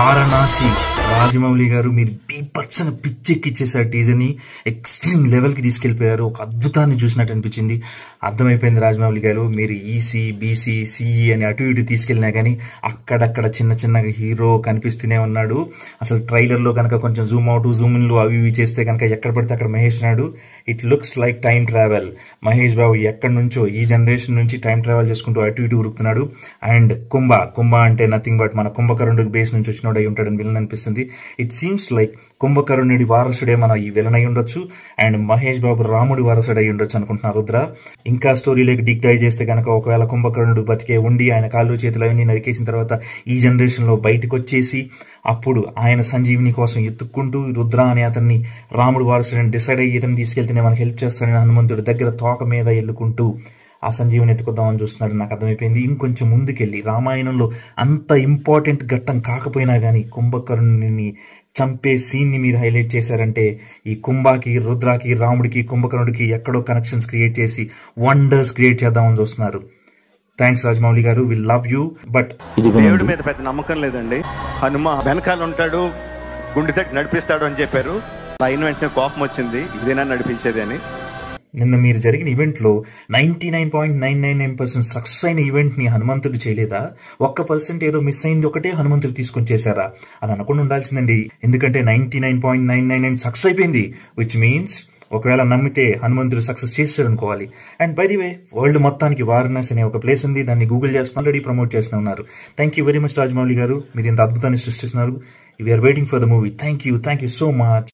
వారణాసి. రాజమౌళి గారు మీరు బీభత్సన పిచ్చెక్కిచ్చేసారు. టీజర్ని ఎక్స్ట్రీమ్ లెవెల్కి తీసుకెళ్లిపోయారు. ఒక అద్భుతాన్ని చూసినట్టు అనిపించింది. అర్థమైపోయింది రాజమౌళి గారు, మీరు ఈసీ బీసీ సిఈ అని అటు ఇటు తీసుకెళ్ళినా కానీ అక్కడక్కడ చిన్న చిన్నగా హీరో కనిపిస్తూనే ఉన్నాడు. అసలు ట్రైలర్లో కనుక కొంచెం జూమ్ అవుట్ జూమ్ ఇన్లు అవి ఇవి చేస్తే కనుక ఎక్కడ పడితే అక్కడ మహేష్ నాడు. It looks like time travel. Mahesh Babu ఎక్కడి నుంచో ఈ జనరేషన్ నుంచి టైం ట్రావెల్ చేసుకుంటూ అటు ఇటు ఉరుకుతున్నాడు. అండ్ కుంభ అంటే నథింగ్ బట్ మన కుంభకర్ణుడికి బేస్ నుంచి వచ్చినోడు అయి ఉంటాడని విలన్ అనిపిస్తుంది. ఇట్ సీమ్స్ లైక్ కుంభకర్ణుడి వారసుడే మన ఈ విలన్ అయి ఉండొచ్చు. అండ్ మహేష్ బాబు రాముడి వారసుడు అయి ఉండొచ్చు అనుకుంటున్నారు రుద్ర. ఇంకా స్టోరీలోకి డిగ్ డైవ్ చేస్తే కనుక ఒకవేళ కుంభకర్ణుడు బతికే ఉండి ఆయన కాళ్ళు చేతులు అవన్నీ నరికేసిన తర్వాత ఈ జనరేషన్ లో బయటకు వచ్చేసి అప్పుడు ఆయన సంజీవిని కోసం ఎత్తుక్కుంటూ రుద్ర అనే అతన్ని రాముడు వారసుడని డిసైడ్ అయ్యి ఇతను తీసుకెళ్తేనే మనకు హెల్ప్ చేస్తాడని హనుమంతుడి దగ్గర తోక మీద ఎల్లుకుంటూ ఆ సంజీవిని ఎత్తుకుద్దామని చూస్తున్నాడు. నాకు అర్థమైపోయింది. ఇంకొంచెం ముందుకెళ్ళి రామాయణంలో అంత ఇంపార్టెంట్ ఘట్టం కాకపోయినా కానీ కుంభకర్ణుని చంపే సీన్ని మీరు హైలైట్ చేశారంటే ఈ కుంభాకి రుద్రాకి రాముడికి కుంభకర్ణుడికి ఎక్కడో కనెక్షన్స్ క్రియేట్ చేసి వండర్స్ క్రియేట్ చేద్దామని చూస్తున్నారు. థ్యాంక్స్ రాజమౌళి గారు, వి లవ్ యూ. బట్ దేవుడి మీద పెద్ద నమ్మకం లేదండి. హనుమ వెనకాల ఉంటాడు, గుండె తట్టి నడిపిస్తాడు అని చెప్పారు. అయిన వెంటనే కోపం వచ్చింది, ఇదేనా నడిపించేది అని. నిన్న మీరు జరిగిన ఈవెంట్లో 99.999% సక్సెస్ అయిన ఈవెంట్ని హనుమంతుడు చేయలేదా? 1% ఏదో మిస్ అయింది ఒకటే హనుమంతుడు తీసుకొని చేశారా? అది అనకుండా ఉండాల్సిందండి. ఎందుకంటే 99.999 సక్సెస్ అయిపోయింది. విచ్ మీన్స్ ఒకవేళ నమ్మితే హనుమంతుడు సక్సెస్ చేశాడు అనుకోవాలి. And by the way world మొత్తానికి వారణాసి అనే ఒక ప్లేస్ ఉంది. దాన్ని గూగుల్ చేస్తున్నారు, ఆల్రెడీ ప్రమోట్ చేస్తూ ఉన్నారు. Thank you very much Rajamouli garu, మీరు ఇంత అద్భుతాన్ని సృష్టిస్తున్నారు. We are waiting for the movie. Thank you so much.